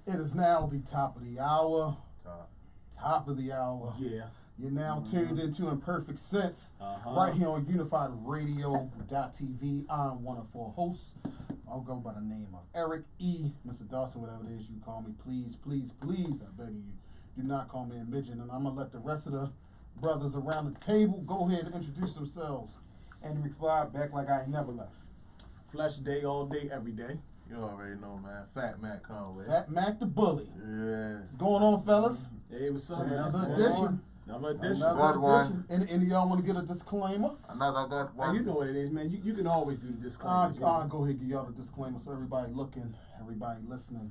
It is now the top of the hour. Top of the hour. Yeah. You're now tuned into Imperfect Sense right here on Unified Radio.tv. I'm one of four hosts. I'll go by the name of Eric E. Mr. Dawson, whatever it is you call me. Please, please, please, I beg of you, do not call me a midget. And I'm going to let the rest of the brothers around the table go ahead and introduce themselves. Andy McFly, back like I ain't never left. Flesh day, all day, every day. You already know, man. Fat Mac Conway. Fat Mac the Bully. Yeah. What's going on, fellas? Hey, what's up, man? Another edition. Another edition. Another edition. Any of y'all want to get a disclaimer? Another good one. You know what it is, man. You can always do the disclaimer. I'll go ahead and give y'all the disclaimer so everybody looking, everybody listening.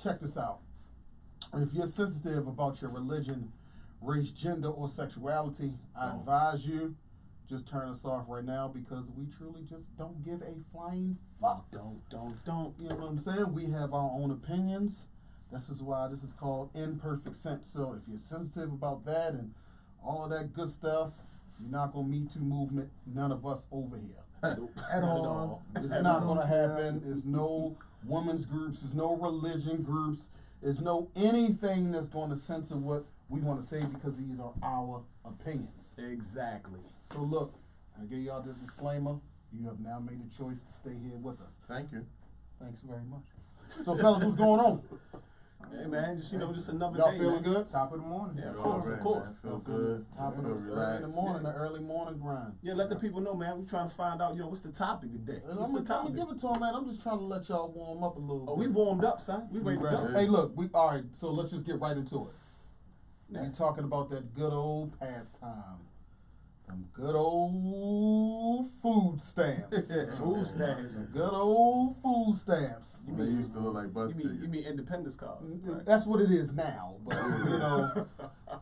Check this out. If you're sensitive about your religion, race, gender, or sexuality, I advise you just turn us off right now because we truly just don't give a flying fuck. Don't. You know what I'm saying? We have our own opinions. This is why this is called Imperfect Sense. So if you're sensitive about that and all of that good stuff, you're not going to Me Too movement. None of us over here. At all. It's not going to happen. There's no women's groups. There's no religion groups. There's no anything that's going to censor what we want to say because these are our opinions. Exactly. So look, I gave y'all the disclaimer. You have now made a choice to stay here with us. Thank you. Thanks very much. So fellas, what's going on? Hey man, just another y'all day. Feeling man. good? Top of the morning. Yeah, of course. Man. Feel good. Top of the early in the morning, the early morning grind. Yeah, let the people know, man. We're trying to find out, what's the topic today? I'm What's the gonna topic? give it to them, man. I'm just trying to let y'all warm up a little bit. We warmed up, son. We ready to go. Hey, look, all right. So let's just get right into it. Yeah. We talking about that good old pastime. Them good old food stamps. Food stamps. Good old food stamps. They used to look like bus You tickets. mean independence cards? Right? That's what it is now. But you know,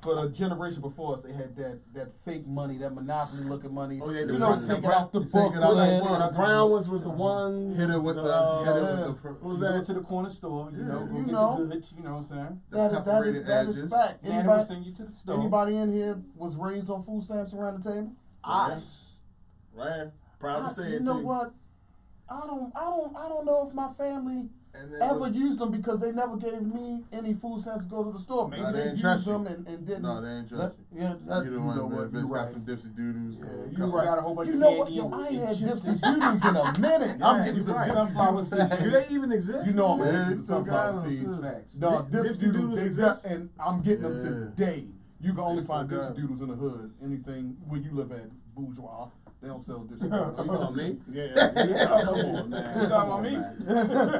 for the generation before us, they had that fake money, that monopoly looking money. Oh yeah, you know, take it out the book. The brown ones was the ones. Hit it with the. What was Go that? to the corner store, you know, go you get know. the goods, you know what I'm saying? That is fact. And will send you to the store. Anybody in here was raised on food stamps around the table? Right. Proud to say it. You know too. what? I don't know if my family ever was, used them because they never gave me any food stamps to go to the store. Maybe they used them and didn't. No, they ain't trust you. Yeah, You the one that you got some dipsy doodles. You right. Got a whole bunch You of know what? candy Yo, I ain't and had chips dipsy doodles in a minute. I'm getting some right. Sunflower sunflower seeds. Do they even exist? You know I'm Yeah, getting it's sunflower some seeds. Facts. No, Dipsy dipsy doodles doodles, they exist? got, and I'm getting them today. You can only They find still dipsy got doodles in the hood. Anything where you live at, bourgeois. They don't sell dipsy You doodles. talking about me? Yeah. Come on, man. You talking about me?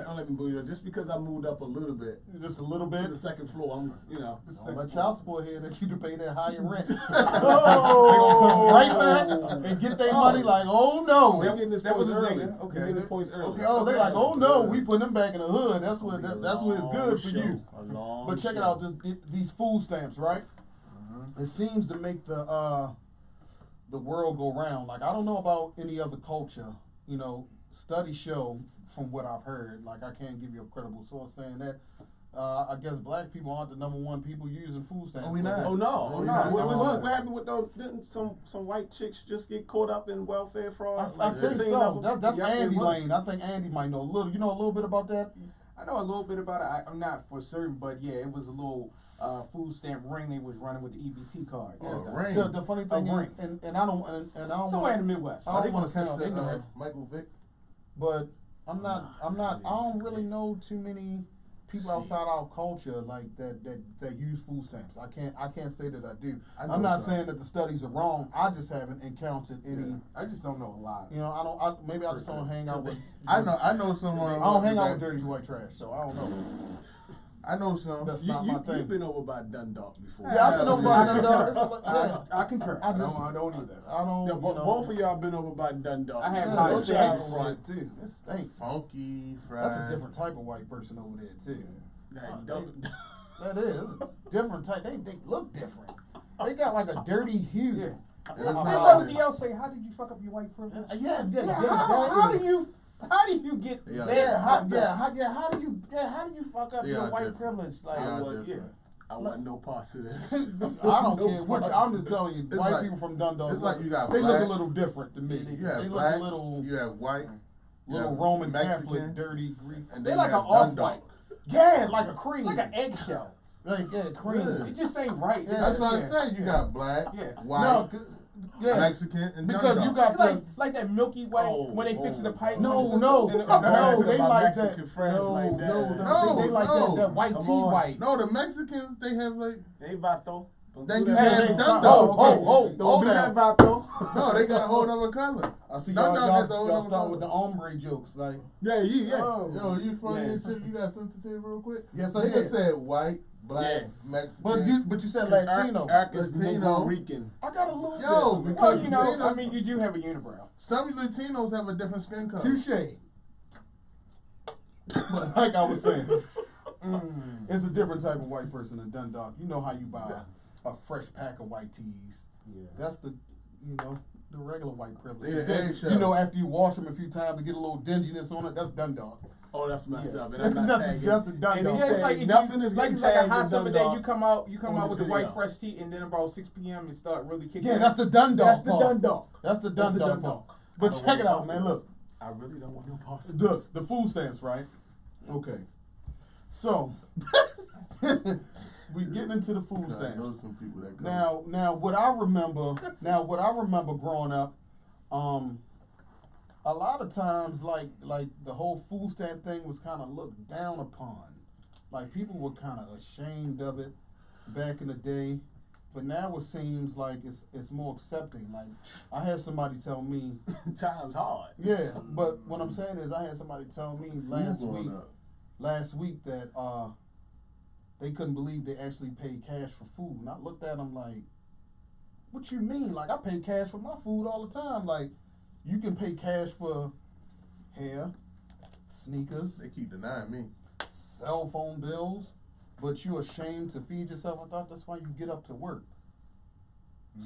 Don't let me boo you. Just because I moved up a little bit Just a little to bit. the second floor, I'm, Don't let child support here that you can pay that higher rent. Oh! They gonna come right back and get their money like, oh no. We're getting this That points was a early. zinger. Okay. We're getting this points early. Okay, oh, they like, oh no, we put them back in the hood. That's what it's good for you. But check it out, these food stamps, right? It seems to make the world go round. Like, I don't know about any other culture. You know, studies show, from what I've heard, like, I can't give you a credible source saying that. I guess black people aren't the number one people using food stamps. Oh, we not. Oh no! Oh, no. What happened with those? Didn't some white chicks just get caught up in welfare fraud? I think 15 so. of them? That's Yeah, Andy it was. Lane. I think Andy might know a little. You know a little bit about that? I know a little bit about it. I'm not for certain, but yeah, it was a little food stamp ring they was running with the EBT cards. Oh, That's ring. The funny thing is, and I don't somewhere in the Midwest. I don't want to catch sound ignorant, Michael Vick. but I don't really know too many people outside our culture like that use food stamps. I can't say that I do. I'm not saying that the studies are wrong. I just haven't encountered any. I just don't know a lot. You know, maybe I just don't hang out with. I know someone. I don't hang out with dirty white trash, so I don't know. I know some. That's not my thing. You've been over by Dundalk before. Yeah, I've been over by Dundalk. I concur. I I don't either. I don't. Yeah, you know, both of y'all been over by Dundalk. I have yeah, hot those steaks. chicken fried too. It stink. Funky fried. That's a different type of white person over there too. Hey, don't- That is a different type. They look different. They got like a dirty hue. Yeah. It's They not let like- the else say, "How did you fuck up your white privilege?" Yeah, How do you get Yeah. there? how do you fuck up Yeah, your white different. privilege? Like, Yeah. I want no parts of this. I don't care which. I'm just telling you, It's white like- people from Dundalk. it's like you got they black, look a little different to me. You have They black, look a little you have white, you little have Roman Mexican, Catholic, dirty Greek. and They're then like you an have off Dundalk. white. Yeah, like a cream. Like an eggshell. Like, yeah, cream. Yeah. It just ain't right. Yeah. That's what I said. You got black, white, Mexican, and because dum-dum. you got like that Milky Way when they fix the pipe. No, they like that. They like that white tea white. No, the Mexicans, they have like. Hey, Vato. Then you Hey, have hey, dum-dum. Don't do that, Vato. No, they got a whole other color. I see Dum-dum y'all start with the ombre jokes, like. Yeah. Yo, you funny and shit. You got sensitive real quick. Yes, I Nigga did. said white, black, Mexican. But you said Latino. Eric is Latino. Rican. I got a little Yo, bit. because I mean, you do have a unibrow. some Latinos have a different skin color. Touche. But like I was saying, it's a different type of white person than Dundalk. You know how you buy a fresh pack of white teas. Yeah. That's the regular white privilege. After you wash them a few times to get a little dinginess on it, that's Dundalk. Oh, that's messed up. And that's the Dundalk. Yeah, it's like nothing is like getting a hot summer day. Dundalk You come out with the video. white fresh tea, and then about 6 p.m. it start really kicking. Yeah, in. that's the Dundalk. That's the Dundalk. That's the Dundalk. But check it out, man. Look. I really don't want no pasta. The food stamps, right? Okay. So we getting into the food I know stamps. some people that come. Now what I remember growing up, a lot of times like the whole food stamp thing was kind of looked down upon. Like people were kind of ashamed of it back in the day. But now it seems like it's more accepting. Like I had somebody tell me Time's hard. yeah, but what I'm saying is I had somebody tell me last week that they couldn't believe they actually paid cash for food. And I looked at them like, what you mean? Like I pay cash for my food all the time. Like you can pay cash for hair, sneakers, They keep denying me. cell phone bills, but you're ashamed to feed yourself. I thought that's why you get up to work.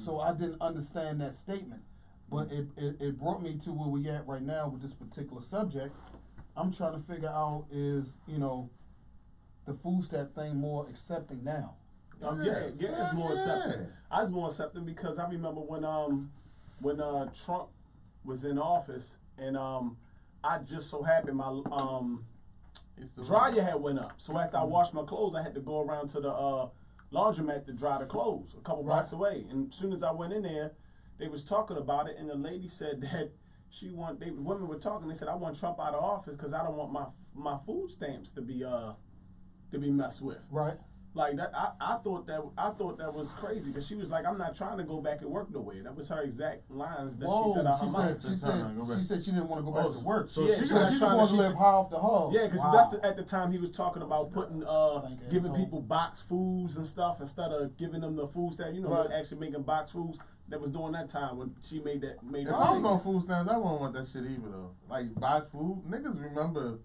So I didn't understand that statement. But it brought me to where we at right now with this particular subject. I'm trying to figure out is, the food stamp thing more accepting now. It's more accepting. I was more accepting because I remember when Trump was in office and I just so happened my dryer had went up. So after I washed my clothes, I had to go around to the laundromat to dry the clothes a couple blocks away. And as soon as I went in there, they was talking about it, and the lady said that women were talking. They said, I want Trump out of office because I don't want my food stamps to be messed with. Right. Like that, I thought that was crazy because she was like, I'm not trying to go back and work nowhere. That was her exact lines that she said out her mouth. She said she didn't want to go back to work. So she just wanted to live high off the hog. Yeah, because at the time he was talking about putting giving people box foods and stuff instead of giving them the food stamp. Actually making box foods. That was during that time when she made that. If I was on food stamps, I wouldn't want that shit either though. Like box food, niggas remember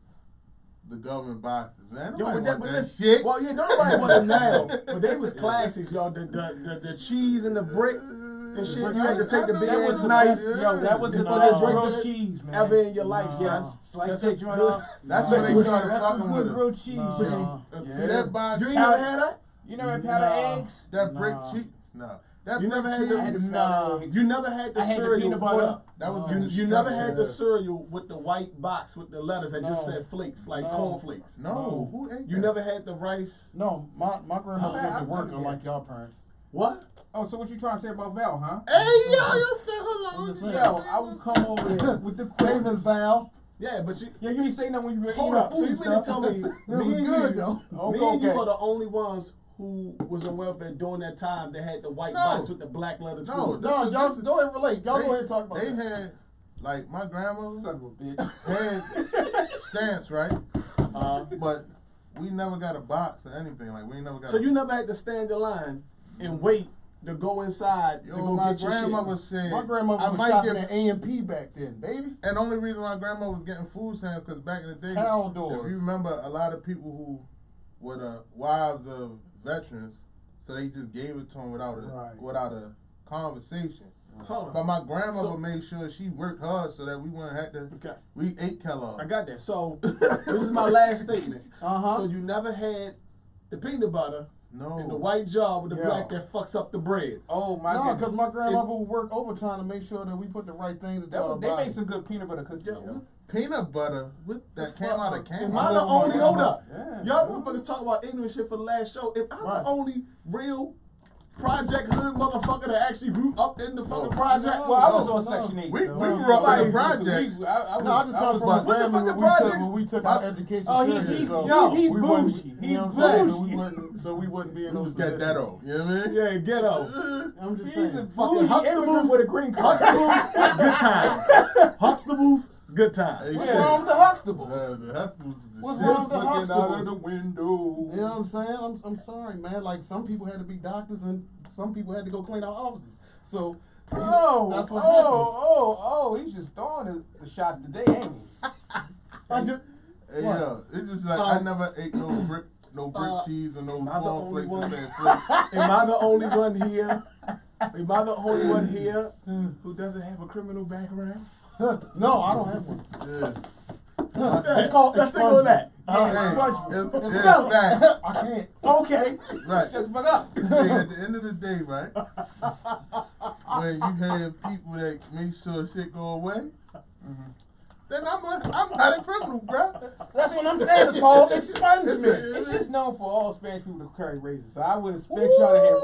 the government boxes, man. Nobody want that shit. Well, yeah, nobody want it now. But they was classics, y'all. The cheese and the brick and shit. You had to take the big ass knife. Yo, that was the first grilled cheese, man. Ever in your life, yes. Slice that joint off. That's when they started fucking with good it. grilled cheese. See that box? You ain't never had that? You never had powdered eggs? That brick cheese? No. That You never had the You never had the cereal peanut butter. That was you never had the cereal with the white box with the letters that just said flakes, like cornflakes. No, who ate that? You never had the rice. No, my grandmother went to work unlike y'all parents. What? Oh, so what you trying to say about Val, huh? Hey, yo, you said hello. Yo, I would come over there with the Famous Val. Yeah, but you ain't saying that when you were hold eating up. So you mean to tell me, me and you are the only ones who was on welfare during that time that had the white box with the black letters? No, y'all go ahead and relate. Y'all go ahead and talk about They that. had, like, my grandmother Son of a bitch. had stamps, right? But we never got a box or anything. Like, we ain't never got. So you never had to stand in line and wait to go inside to go my get your grandmother shit. said. My grandmother was shopping at A&P back then, baby. And the only reason my grandma was getting food stamps because back in the day, Caldors. if you remember, a lot of people who were the wives of veterans, so they just gave it to them without a conversation. Hold on. But my grandmother made sure she worked hard so that we wouldn't have to. Okay. We ate Kellogg. I got that. So this is my last statement. Uh-huh. So you never had the peanut butter No. And the white job with the black that fucks up the bread. Oh my god. No, because my grandmother would work overtime to make sure that we put the right things into our They body. made some good peanut butter cookies. Peanut butter that came out of can. Am I the only, hold up. Yeah. Y'all motherfuckers talk about ignorant shit for the last show. If I'm the only real Project Hood motherfucker that actually grew up in the fucking project. Well, I was on Section 8. We so grew up in the projects. I just come from a family where we took our education serious. He's bougie. He's bougie. So we wouldn't be in those positions. Get that off. You know what I mean? Yeah, ghetto. I'm just saying. He's a fucking Huxtables with a green card. Huxtables, good times. Huxtables, good times. What's wrong with the Huxtables? What's wrong with the Huxtables? Out of the window. You know what I'm saying? I'm sorry, man. Like, some people had to be doctors and some people had to go clean out offices. So, that's what happens. He's just throwing the shots today, ain't he? It's just like I never ate no brick cheese or no cornflakes and Am I the only one here? Am I the only one here who doesn't have a criminal background? No, I don't have one. Yeah. It's called Let's think on that. It's fact. I can't. Okay. Right. Shut the fuck up. See, at the end of the day, right, when you have people that make sure shit go away, then I'm not a criminal, bro. That's what I'm saying. It's called expungement. It's just known for all Spanish people to carry razors, so I would expect y'all to have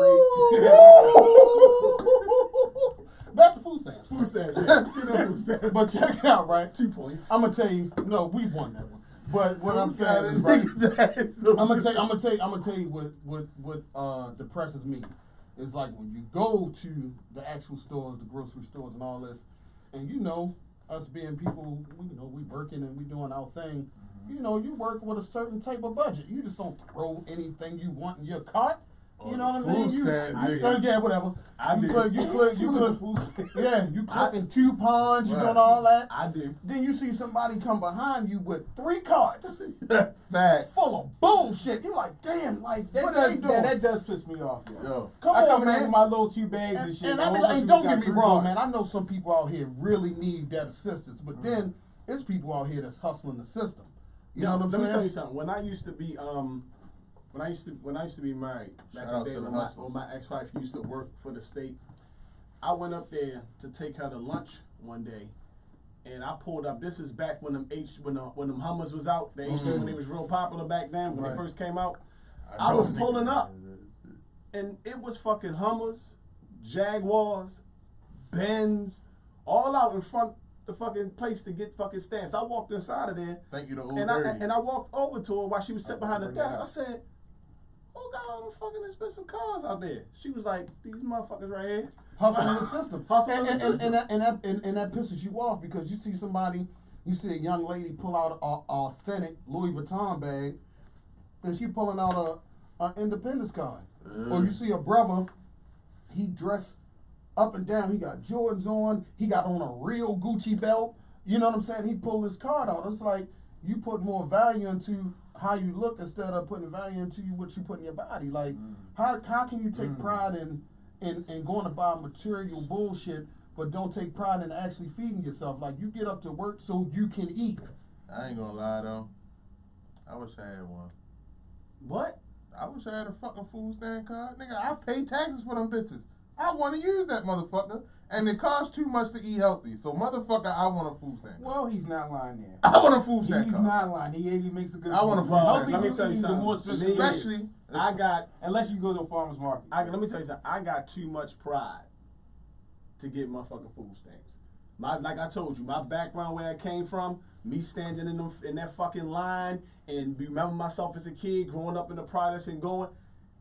razors. Back to food stamps. Food stamps, yeah. You know food stamps. But check it out, right? 2 points. I'm gonna tell you, no, we won that one. But what I'm saying is, right, I'm gonna tell you what depresses me is like when you go to the actual stores, the grocery stores, and all this, and you know, us being people, you know, we working and we doing our thing. You know, you work with a certain type of budget. You just don't throw anything you want in your cart. You know what I mean? Yeah, whatever. You clipping coupons, you doing all that. I do. Then you see somebody come behind you with 3 carts full of bullshit. You're like, damn, like, what are they doing? That does piss me off, yo. Come I on, come man. in with my little 2 bags and shit. And I mean, like, don't get me wrong, man. I know some people out here really need that assistance, but then there's people out here that's hustling the system. You know what I'm saying? Let me tell you something. When I used to be when I used to be married back in the day, when my ex-wife used to work for the state, I went up there to take her to lunch one day, and I pulled up. This was back when them Hummers was out. The H2 when they was real popular back then when they first came out. I was pulling up, and it was fucking Hummers, Jaguars, Benz, all out in front the fucking place to get fucking stamps. I walked inside of there. Thank you to Old and Dirty. I walked over to her while she was sitting behind the desk. I said, "Who got all the fucking expensive cars out there?" She was like, "These motherfuckers right here." Hustling the system. And that pisses you off because you see somebody, you see a young lady pull out an authentic Louis Vuitton bag, and she pulling out a Independence card. Or you see a brother, he dressed up and down, he got Jordans on, he got on a real Gucci belt. You know what I'm saying? He pulled his card out. It's like you put more value into how you look instead of putting value into what you put in your body. Like, how can you take pride in going to buy material bullshit, but don't take pride in actually feeding yourself? Like, you get up to work so you can eat. I ain't gonna lie though. I wish I had one. What? I wish I had a fucking food stand card. Nigga, I pay taxes for them bitches. I want to use that motherfucker. And it costs too much to eat healthy. So, motherfucker, I want a food stand card. Well, he's not lying there. I want a food stand He's card. not lying. He makes a good I want a food stand. Let me tell you something. More Especially, unless you go to a farmer's market. Let me tell you something. I got too much pride to get motherfucking food stamps. Like I told you, my background where I came from, me standing in that fucking line and remember myself as a kid growing up in the projects and going,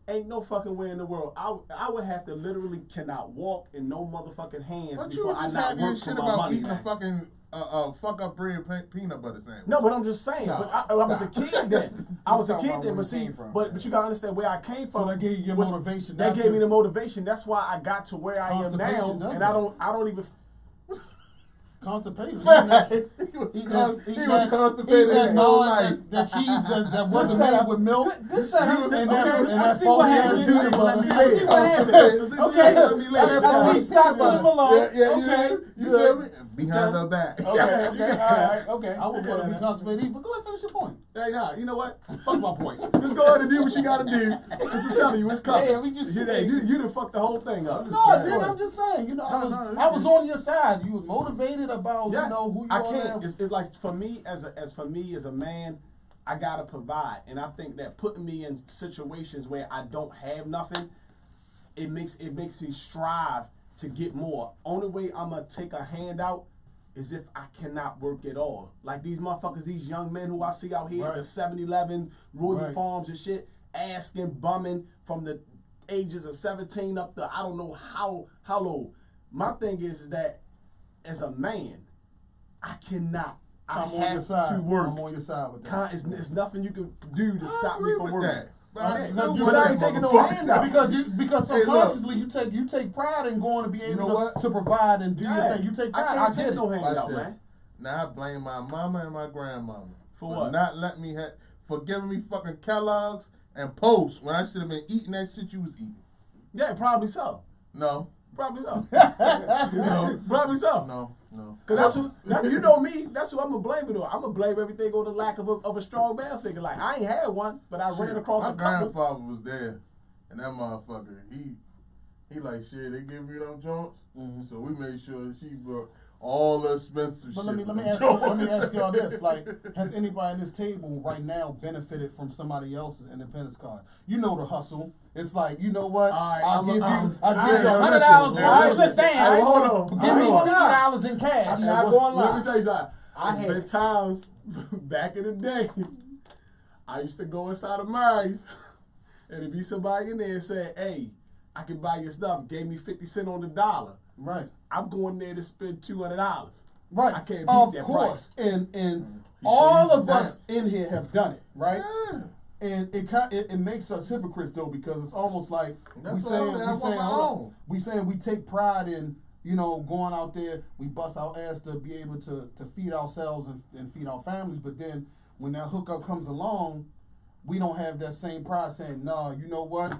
ain't no fucking way in the world. I would have to literally cannot walk in no motherfucking hands but before I just not work for shit my about money. Eating a fucking fuck up bread peanut butter sandwich. No, but I'm just saying. But I was a kid then. I was a kid then. But see, but you gotta understand where I came from. So that gave you your motivation. That gave me the motivation. That's why I got to where I am now, and I don't even. Constipation. He was constipated his whole life. That cheese that wasn't made with milk. This I see what happened. Let me live. Okay. I see Scott put him along. Yeah, you feel me? behind her back. Okay, alright, okay. I would Yeah, want to be constipated, but go ahead and finish your point. Hey, nah, you know what? Fuck my point. Just go ahead and do what you gotta do. Just to tell you, it's coming. Yeah, we just you done fucked the whole thing up. No, dude, I'm just saying. You know, I was on your side. You was motivated about Yeah, you know who you I are. can't. Now. It's like for me as a man, I gotta provide, and I think that putting me in situations where I don't have nothing, it makes me strive to get more. Only way I'm gonna take a handout is if I cannot work at all. Like these motherfuckers, these young men who I see out here at the 7-Eleven, Royal Farms and shit, asking, bumming from the ages of 17 up to I don't know how low. My thing is that as a man, I cannot. I have to work. I'm on your side with that. It's nothing you can do to stop me from working. That. But I ain't taking no handout. Because subconsciously you take pride in going to be able to provide and do your thing. You take pride. I can't take no handout, man. Now I blame my mama and my grandmama for what? Not letting me for giving me fucking Kellogg's and Post when I should have been eating that shit you was eating. Yeah, probably so. No. Probably so. No, probably so. No. Cause you know me. That's who I'm gonna blame it on. I'm gonna blame everything on the lack of a strong male figure. Like I ain't had one, but I ran across a couple. My grandfather was there, and that motherfucker, he like shit. They give you them joints, so we made sure that she brought all the expensive shit. But let me ask y'all this: like, has anybody at this table right now benefited from somebody else's independence card? You know the hustle. It's like, you know what? I'll give you $100. Give me $50 in cash. I'm not going to lie. Let me tell you something. I had times back in the day. I used to go inside of Murray's, and there'd be somebody in there and say, "Hey, I can buy your stuff." Gave me 50 cents on the dollar. Right. I'm going there to spend $200. Right. I can't beat of that course. price. And all of us in here have done it, right? Yeah. And it makes us hypocrites though, because it's almost like we saying we take pride in, you know, going out there, we bust our ass to be able to feed ourselves and feed our families, but then when that hookup comes along, we don't have that same pride saying, "No, you know what?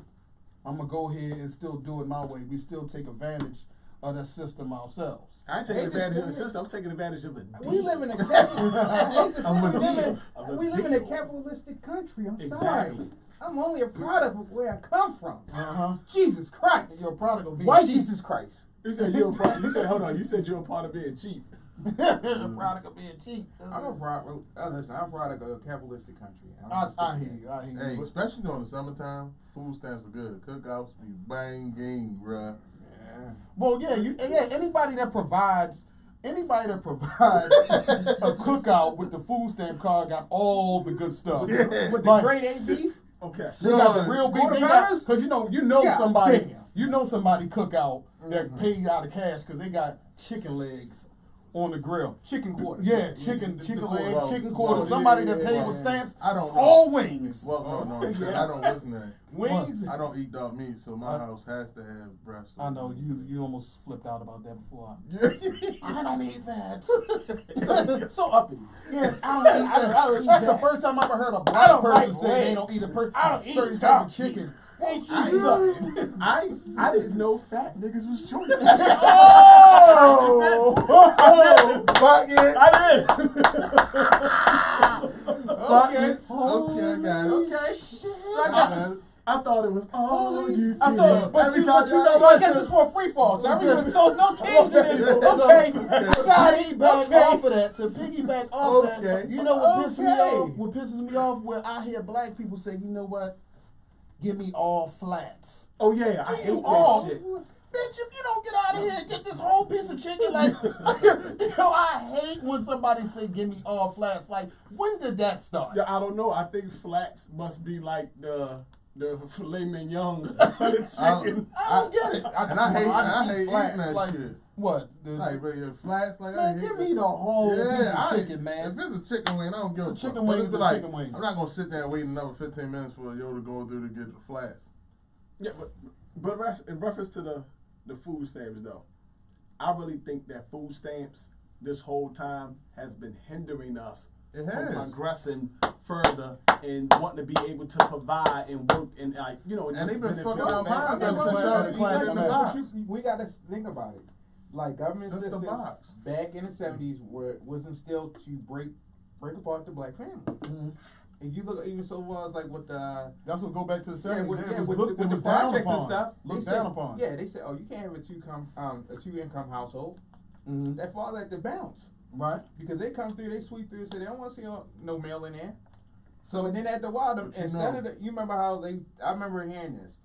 I'm gonna go ahead and still do it my way." We still take advantage of that system ourselves. I ain't taking advantage of the system. I'm taking advantage of it. We live in a capitalistic country. I'm sorry. I'm only a product of where I come from. Jesus Christ. You're a product of being White cheap. Jesus Christ. You said you're a part. Hold on. You said you're a part of being cheap. A product of being cheap. I'm a product. Listen, I'm a product of a capitalistic country. I hear you. Hey, especially during the summertime, food stamps are good. Cookouts be banging, bruh. Well, anybody that provides a cookout with the food stamp card got all the good stuff. With the grade A beef. Okay. They got the real big because you know somebody cookout that paid out of cash because they got chicken legs on the grill. Chicken quarters. Yeah, chicken legs, chicken quarters. Somebody that paid with stamps. I don't know. All wings. Well, no, I don't listen to that. Wings? I don't eat dog meat, so my house has to have breast. I know you almost flipped out about that before. I don't eat that. so uppity. Yeah, I don't eat that. That's the first time I ever heard a black person say they don't eat a certain type of chicken. I didn't know fat niggas was choices. Fuck it. I did. Okay, I got it. Okay. So I thought it was all you. I guess it's for a free fall. So it's no teams in this. Okay. To piggyback off that, you know what pisses me off? What pisses me off when I hear black people say, "You know what? Give me all flats." Oh yeah, I hate that shit. Bitch, if you don't get out of here and get this whole piece of chicken, like, I hate when somebody say, "Give me all flats." Like, when did that start? Yeah, I don't know. I think flats must be like the filet mignon I chicken. don't get it. I hate flats. That Like, shit. What? Like, flats, like, man, give me the whole piece of chicken, man. If it's a chicken wing, I don't give a chicken wing. Chicken wing. I'm not gonna sit there and wait another 15 minutes for yo to go through to get the flats. Yeah, but in reference to the food stamps though, I really think that food stamps this whole time has been hindering us from progressing further and wanting to be able to provide and work and and they've been fucking our minds. We got to think about it. like government Since the systems box. back in the 70s was instilled to break apart the black family. Mm-hmm. And you look even so far as like with the That's what go back to the 70s. with it the was down projects upon. and stuff. Looked down upon. Yeah, they said, oh, you can't have a two income household. Mm-hmm. That fall at the bounce. Right. Because they come through, they sweep through and say they don't want to see no male in there. So and then after a while, you remember how I remember hearing this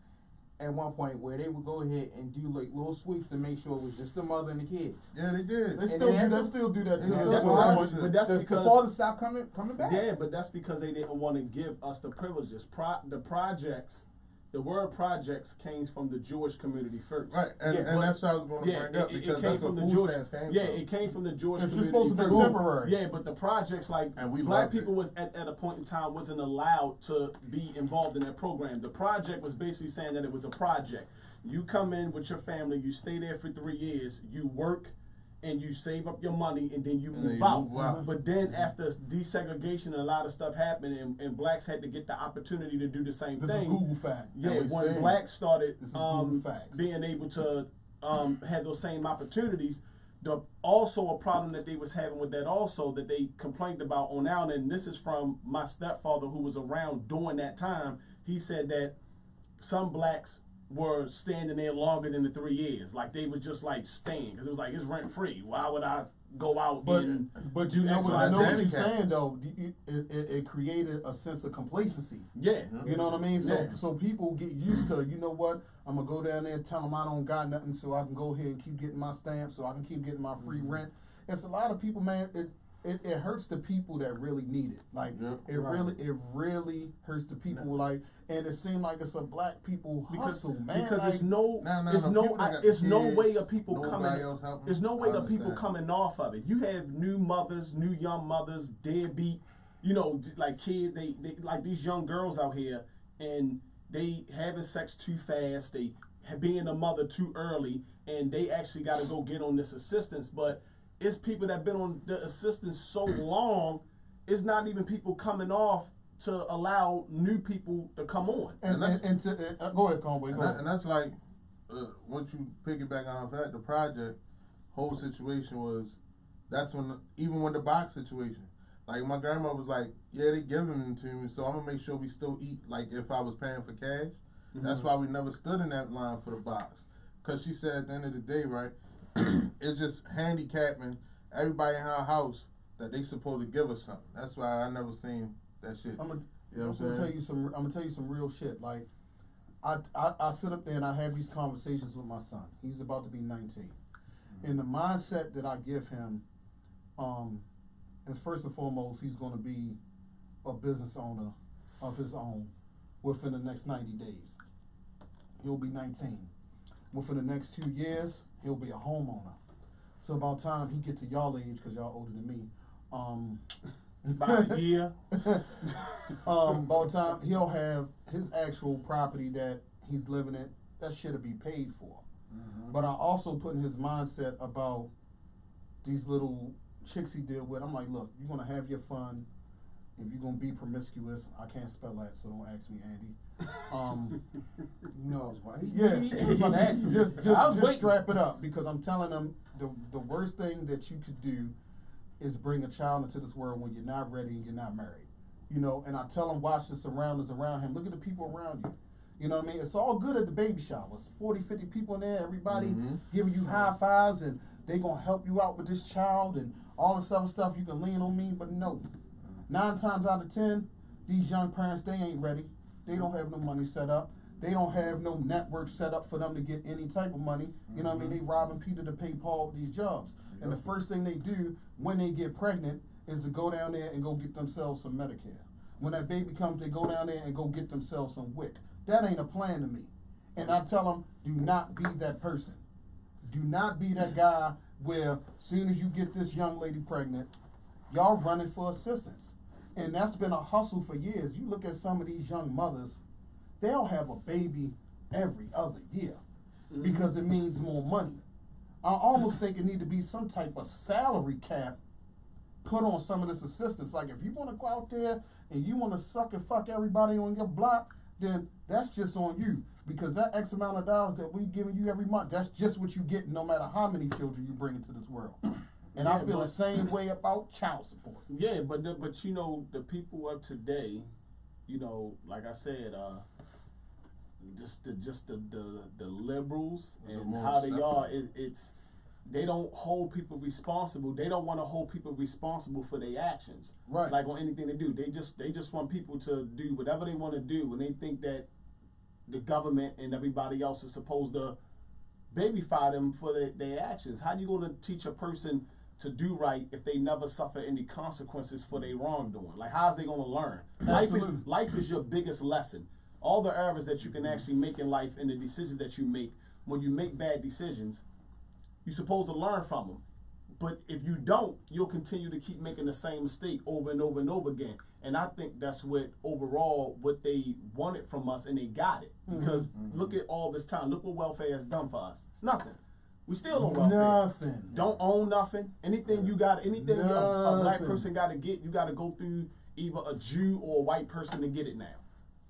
at one point where they would go ahead and do like little sweeps to make sure it was just the mother and the kids. Yeah, they did. They still do that too. But that's the because father stopped coming back. Yeah, but that's because they didn't want to give us the privileges. The projects, the word projects came from the Jewish community first. Right, and that's what I was going to bring up because that's what food stamps came from. Yeah, it came from the Jewish it's community. It's supposed to be temporary. Yeah, but the projects, like, black people was at a point in time wasn't allowed to be involved in that program. The project was basically saying that it was a project. You come in with your family, you stay there for 3 years, you work, and you save up your money, and then you move out. But then after desegregation and a lot of stuff happened, and blacks had to get the opportunity to do the same thing. This is Google fact. Yeah, when blacks started being able to have those same opportunities, also a problem that they was having with that also that they complained about on out, and this is from my stepfather who was around during that time. He said that some blacks were standing there longer than the 3 years. Like, they were just, like, staying. Because it was like, it's rent-free. Why would I go out and But you know what you're saying, though? It created a sense of complacency. Yeah. You know what I mean? So people get used to, you know what? I'm going to go down there and tell them I don't got nothing so I can go ahead and keep getting my stamps, so I can keep getting my free rent. It's a lot of people, man, it hurts the people that really need it. Like, it really hurts the people, like, and it seems like it's a black people hustle, man. Because like, there's no way of people coming off of it. You have new mothers, new young mothers, deadbeat, you know, like kids, they like these young girls out here, and they having sex too fast, they being a mother too early, and they actually got to go get on this assistance, but it's people that been on the assistance so long, it's not even people coming off to allow new people to come on. And go ahead, Conway. And that's like, once you piggyback on that, the project whole situation was, that's when, even when the box situation, like my grandma was like, yeah, they giving them to me, so I'm gonna make sure we still eat, like if I was paying for cash. That's why we never stood in that line for the box. Cause she said at the end of the day, right, it's just handicapping everybody in her house that they supposed to give us something. That's why I never seen that shit. I'm gonna tell you some real shit. Like, I sit up there and I have these conversations with my son. He's about to be 19. And the mindset that I give him is, first and foremost, he's gonna be a business owner of his own within the next 90 days. He'll be 19. Within the next 2 years, he'll be a homeowner. So about time he get to y'all age, because y'all older than me, about a year. by the time he'll have his actual property that he's living in, that shit'll be paid for. But I also put in his mindset about these little chicks he deal with. I'm like, look, you're gonna have your fun. If you're gonna be promiscuous, I can't spell that, so don't ask me, Andy. No, just strap it up, because I'm telling them the worst thing that you could do is bring a child into this world when you're not ready and you're not married. You know, and I tell them, watch the surroundings around him. Look at the people around you. You know what I mean? It's all good at the baby showers. 40, 50 people in there, everybody giving you high fives, and they gonna help you out with this child and all this other stuff. You can lean on me, but no. 9 times out of 10, these young parents, they ain't ready. They don't have no money set up. They don't have no network set up for them to get any type of money. You know what I mean? They robbing Peter to pay Paul these jobs. And the first thing they do when they get pregnant is to go down there and go get themselves some Medicare. When that baby comes, they go down there and go get themselves some WIC. That ain't a plan to me. And I tell them, do not be that person. Do not be that guy where as soon as you get this young lady pregnant, y'all running for assistance. And that's been a hustle for years. You look at some of these young mothers, they'll have a baby every other year because it means more money. I almost think it need to be some type of salary cap put on some of this assistance. Like, if you want to go out there and you want to suck and fuck everybody on your block, then that's just on you. Because that X amount of dollars that we giving you every month, that's just what you get no matter how many children you bring into this world. And I feel the same way about child support. Yeah, but you know, the people of today, you know, like I said, just the liberals and how they are, it's they don't hold people responsible. They don't want to hold people responsible for their actions. Right. Like on anything they do. They just want people to do whatever they want to do, and they think that the government and everybody else is supposed to babyfy them for their actions. How you going to teach a person to do right if they never suffer any consequences for their wrongdoing? Like, how's they going to learn? Life is your biggest lesson. All the errors that you can actually make in life and the decisions that you make, when you make bad decisions, you're supposed to learn from them. But if you don't, you'll continue to keep making the same mistake over and over and over again. And I think that's what they wanted from us, and they got it. Because look at all this time. Look what welfare has done for us. Nothing. We still on welfare. Nothing. Don't own nothing. Anything you got, anything a black person got to get, you got to go through either a Jew or a white person to get it now.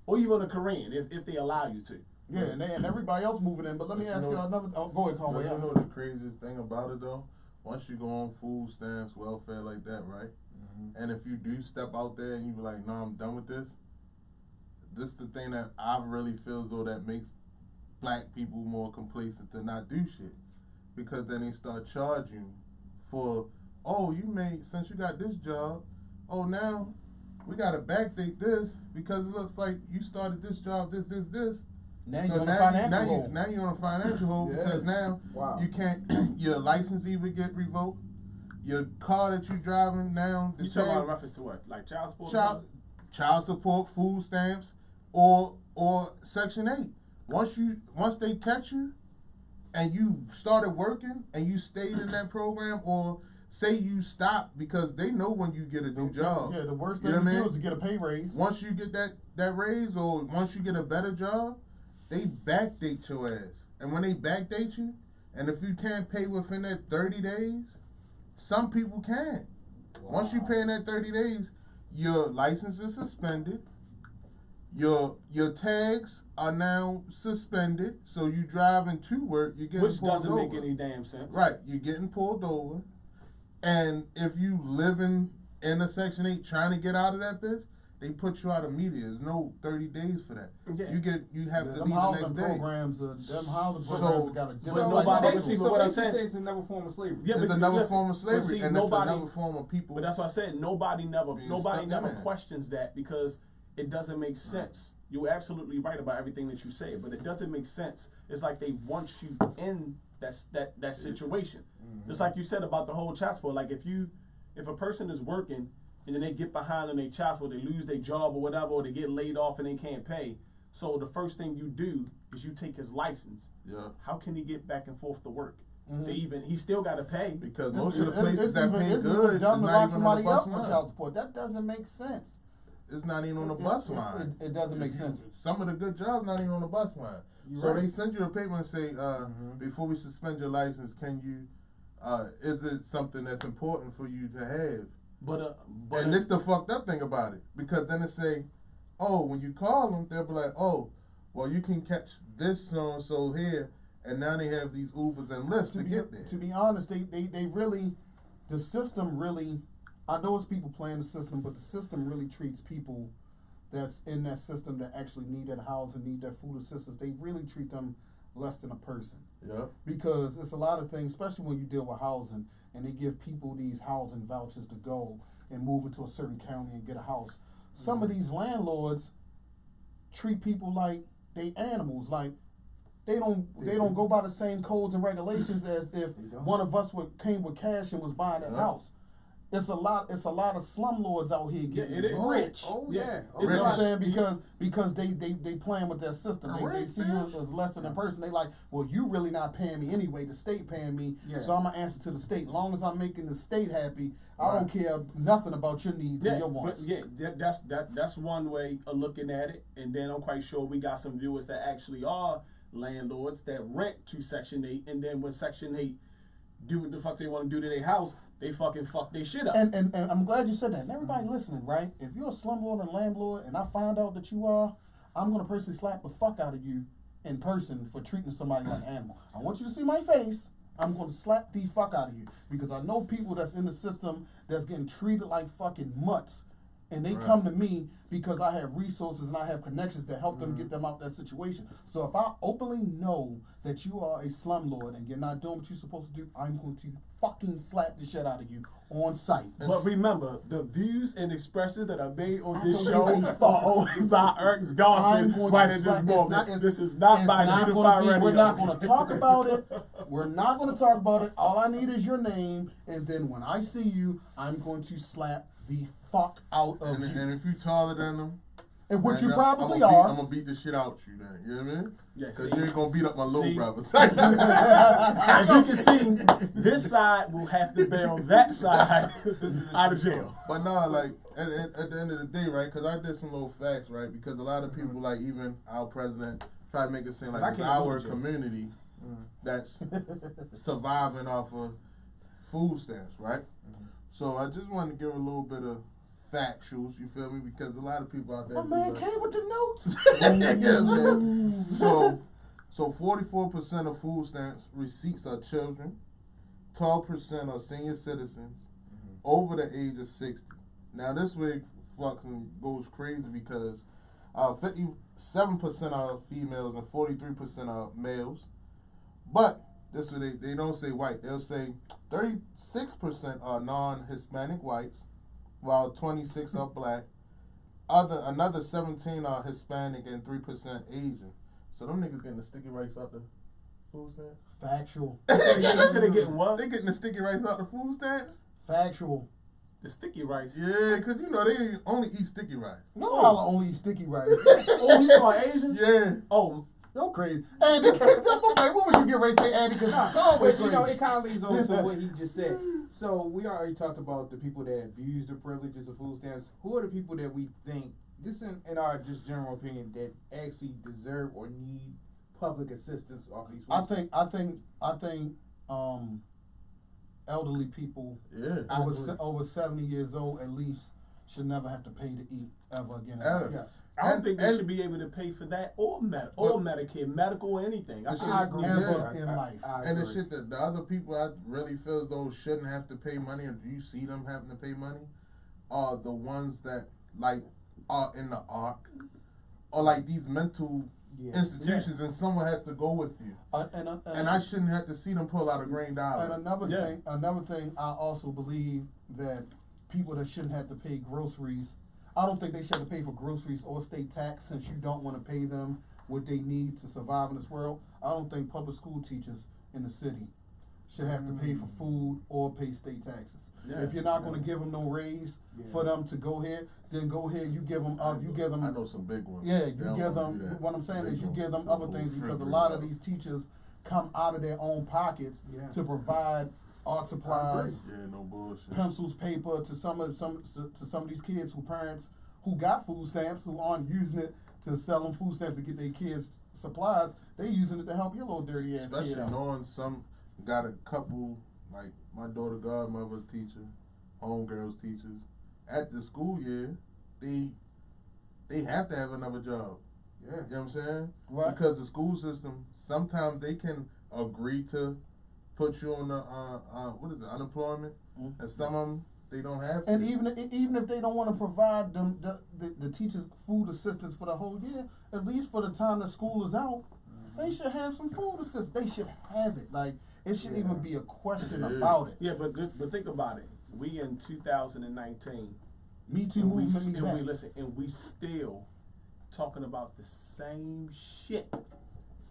Or even a Korean, if they allow you to. Yeah, and everybody else moving in. But let me ask you another. Oh, go ahead, Conway. You know the craziest thing about it, though? Once you go on food stamps, welfare like that, right? And if you do step out there and you be like, no, I'm done with this, this is the thing that I really feel as though that makes black people more complacent to not do shit. Because then they start charging for, oh, since you got this job, oh, now we got to backdate this because it looks like you started this job, this. Now you're on a financial hole. Now you're on a financial hole because now you can't, your license even get revoked. Your car that you're driving now. You talking about reference to what? Like child support? Child support, food stamps, or Section 8. Once they catch you and you started working and you stayed in that program, or say you stop because they know when you get a new job. Yeah, the worst thing to do is to get a pay raise. Once you get that raise or once you get a better job, they backdate your ass. And when they backdate you, and if you can't pay within that 30 days, some people can't. Wow. Once you pay in that 30 days, your license is suspended. Your tags are now suspended. So you driving to work, you're getting pulled over. Which doesn't make any damn sense. Right, you're getting pulled over. And if you living in a Section 8 trying to get out of that bitch, they put you out immediately. There's no 30 days for that. Yeah. You have to leave the next day. Them housing programs got a different. But nobody. So what I'm saying is another form of slavery. Yeah, it's another form of slavery, and it's another form of people. But that's what I said. Nobody never questions that because it doesn't make sense. You're absolutely right about everything that you say, but it doesn't make sense. It's like they want you in that situation. Just like you said about the whole child support. Like if a person is working and then they get behind on their child support, they lose their job or whatever, or they get laid off and they can't pay. So the first thing you do is you take his license. Yeah. How can he get back and forth to work? He still got to pay. Because most of the places that pay good is not even on the bus line. Child support. That doesn't make sense. It's not even on the bus line. It doesn't make sense. Some of the good jobs not even on the bus line. So they send you a paper and say, before we suspend your license, can you, is it something that's important for you to have? And this the fucked up thing about it. Because then it say, oh, when you call them, they'll be like, oh, well, you can catch this so-and-so here. And now they have these Ubers and Lyfts to get there. To be honest, they really, the system really, I know it's people playing the system, but the system really treats people that's in that system that actually need that housing, need that food assistance. They really treat them less than a person. Yeah. Because it's a lot of things, especially when you deal with housing, and they give people these housing vouchers to go and move into a certain county and get a house. Some of these landlords treat people like they animals, like they don't go by the same codes and regulations as if one of us came with cash and was buying that house. It's a lot of slumlords out here getting rich. Oh yeah. You know what I'm saying? Because they playing with that system. They see you as less than a person. They like, well, you really not paying me anyway. The state paying me, so I'm gonna answer to the state. As long as I'm making the state happy, I don't care nothing about your needs and your wants. That's one way of looking at it. And then I'm quite sure we got some viewers that actually are landlords that rent to Section 8, and then when Section 8 do what the fuck they want to do to their house, they fucking fuck their shit up. And I'm glad you said that. And everybody listening, right? If you're a slumlord and landlord, and I find out that you are, I'm going to personally slap the fuck out of you in person for treating somebody like an animal. I want you to see my face. I'm going to slap the fuck out of you. Because I know people that's in the system that's getting treated like fucking mutts. And they come to me because I have resources and I have connections that help them get them out that situation. So if I openly know that you are a slumlord and you're not doing what you're supposed to do, I'm going to fucking slap the shit out of you on sight. But remember, the views and expressions that are made on this show are only by Eric Dawson right at this moment. This is not by Unified Radio. We're not going to talk about it. We're not going to talk about it. All I need is your name. And then when I see you, I'm going to slap the fuck out of you. And if you taller than them, and which you probably I'm are, gonna beat the shit out you then. You know what I mean? Yeah, because you ain't gonna beat up my little brother. As you can see, this side will have to bail that side out of jail. But no, like at the end of the day, right? Because I did some little facts, right? Because a lot of people, like even our president, try to make it seem like it's our community that's surviving off of food stamps, right? So I just want to give a little bit of factuals, you feel me? Because a lot of people out there. My man came with the notes. So 44% of food stamps receipts are children, 12% are senior citizens over the age of 60. Now this way fucking goes crazy because 57% are females and 43% are males. But this way they don't say white. They'll say 36% are non-Hispanic whites, while 26 are black. Another 17 are Hispanic and 3% Asian. So them niggas getting the sticky rice out the food stamps? Factual. They getting what? They getting the sticky rice out the food stamps? Factual. The sticky rice. Yeah, because you know they only eat sticky rice. No, I only eat sticky rice. Oh, you saw Asian? Yeah. Oh. You're crazy. Andy, what would you get ready to say, Andy? Because it's always crazy. You know, it kind of leads on to what he just said. So we already talked about the people that abuse the privileges of food stamps. Who are the people that we think, just in our just general opinion, that actually deserve or need public assistance off these food stamps? I think elderly people over 70 years old at least should never have to pay to eat ever again. Yes. I don't think they should be able to pay for that or Medicare, medical, or anything. I agree ever in life. And the shit that the other people I really feel as though shouldn't have to pay money, and you see them having to pay money, are the ones that like are in the ARC or like these mental institutions, and someone has to go with you. And I shouldn't have to see them pull out a $1,000,000. And another thing, I also believe that people that shouldn't have to pay groceries, I don't think they should have to pay for groceries or state tax since you don't want to pay them what they need to survive in this world. I don't think public school teachers in the city should have to pay for food or pay state taxes. Yeah. If you're not going to give them no raise for them to go here, then go ahead. You give them. You give them. I know some big ones. Yeah, you give them. What I'm saying is, you give them other things because a lot of these teachers come out of their own pockets to provide art supplies, no bullshit, pencils, paper to some of these kids who parents who got food stamps who aren't using it to sell them food stamps to get their kids supplies. They using it to help your little dirty ass especially kid out. Knowing some got a couple, like my daughter godmother's teacher, homegirls teachers at the school year, they have to have another job. Yeah, you know what I'm saying? Right. Because the school system, sometimes they can agree to put you on the unemployment, and some of them they don't have to. And even if they don't want to provide them the teachers food assistance for the whole year, at least for the time the school is out, they should have some food assistance. They should have it. Like it shouldn't even be a question about it. Yeah, but think about it. We in 2019. Me Too movement. And we still talking about the same shit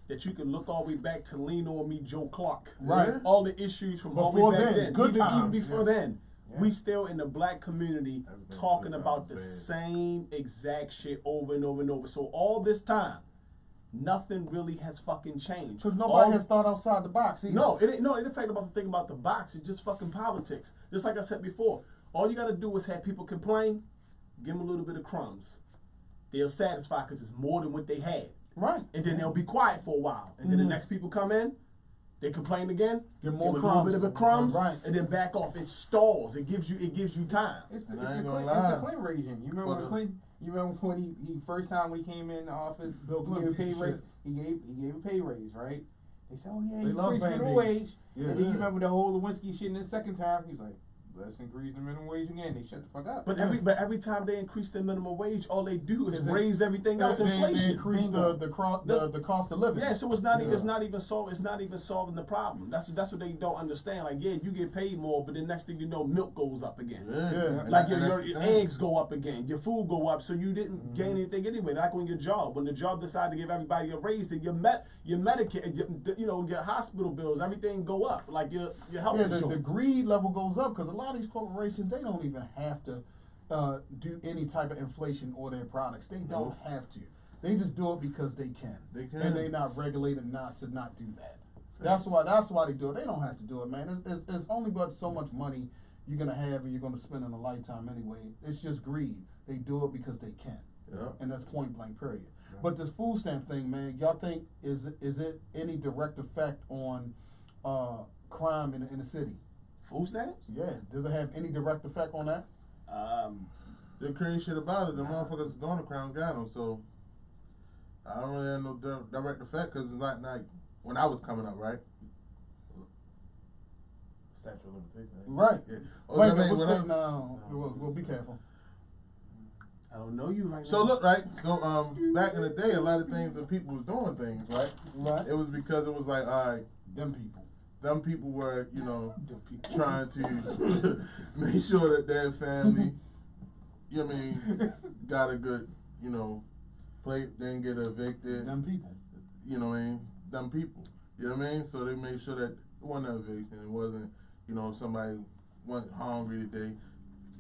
that you can look all the way back to Lean On Me, Joe Clark. Right. All the issues from all the way back then. Even before then. Yeah. We still in the black community talking about the same exact shit over and over and over. So all this time, nothing really has fucking changed. Because nobody has thought outside the box either. No, it ain't. No, in fact, about the thing about the box, it's just fucking politics. Just like I said before, all you got to do is have people complain, give them a little bit of crumbs. They'll satisfy because it's more than what they had. Right. And then they'll be quiet for a while. And then the next people come in, They complain again. Get more give crumbs. a little bit of crumbs, Right. and then back off. It stalls. It gives you time. It's the lie. Clinton regime. You remember Clinton? You remember when he first time when he came in the office, Bill he gave a Clinton, pay piece of raise. shit. He gave a pay raise, right? They said, "Oh yeah, They he love increased minimum Band-Aids. wage." Yeah. And then you remember the whole Lewinsky shit in the second time. He was like, "Let's increase the minimum wage again." They shut the fuck up. But every time they increase the minimum wage, all they do is raise everything else. They Inflation. increase the cost of living. Yeah, so it's not even solving the problem. That's what they don't understand. Like, yeah, you get paid more, but the next thing you know, milk goes up again. Yeah. Like your eggs go up again, your food go up, so you didn't gain anything anyway. Like on your job, when the job decided to give everybody a raise, then your Medicare, your hospital bills, everything go up. Like your health insurance. The greed level goes up because a lot of these corporations, they don't even have to do any type of inflation or their products. They don't have to. They just do it because they can. And they're not regulated not to not do that. That's why they do it. They don't have to do it, man. It's only but so much money you're gonna have and you're gonna spend in a lifetime anyway. It's just greed. They do it because they can. Yeah. And that's point blank period. Yeah. But this food stamp thing, man, y'all think is it any direct effect on crime in the city? Food stamps? Yeah. Does it have any direct effect on that? The crazy shit about it, the motherfuckers doing the crown got them, so I don't really have no direct effect because it's not like when I was coming up, right? Statute of limitations. Right. Yeah. Well, be careful. I don't know you right now. So look, right. So back in the day, a lot of things that people was doing things, right? Right. It was because it was like, all right, them people were, trying to make sure that their family, got a good, plate, didn't get evicted. Them people. Them people. You know what I mean? So they made sure that it wasn't an eviction. It wasn't, somebody went hungry today.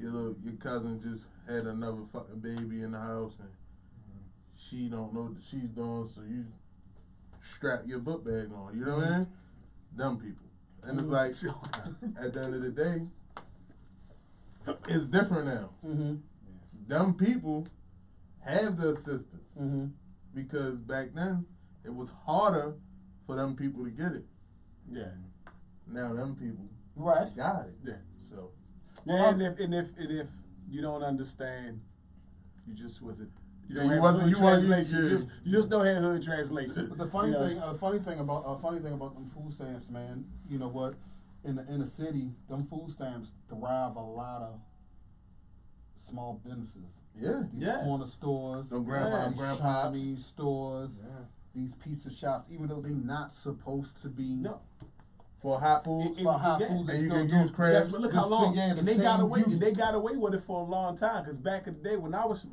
Your cousin just had another fucking baby in the house and she don't know what she's doing, so you strap your book bag on. You know what I mean? Them people. And it's like, at the end of the day, it's different now. Mm-hmm. Them people have the assistance because back then it was harder for them people to get it. Yeah. Now them people got it. Yeah. So. Yeah, and if you don't understand, you just wasn't. You don't have hood translation. You just don't have hood translation. But the funny thing about them food stamps, man. You know what? In the city, them food stamps derive a lot of small businesses. Yeah. These corner stores, some grandma, grandpa, Chinese stores, these pizza shops. Even though they're not supposed to be. No. For hot food, they you still can use crabs. Yes, but look how long, and they got away with it for a long time. Because back in the day, when I was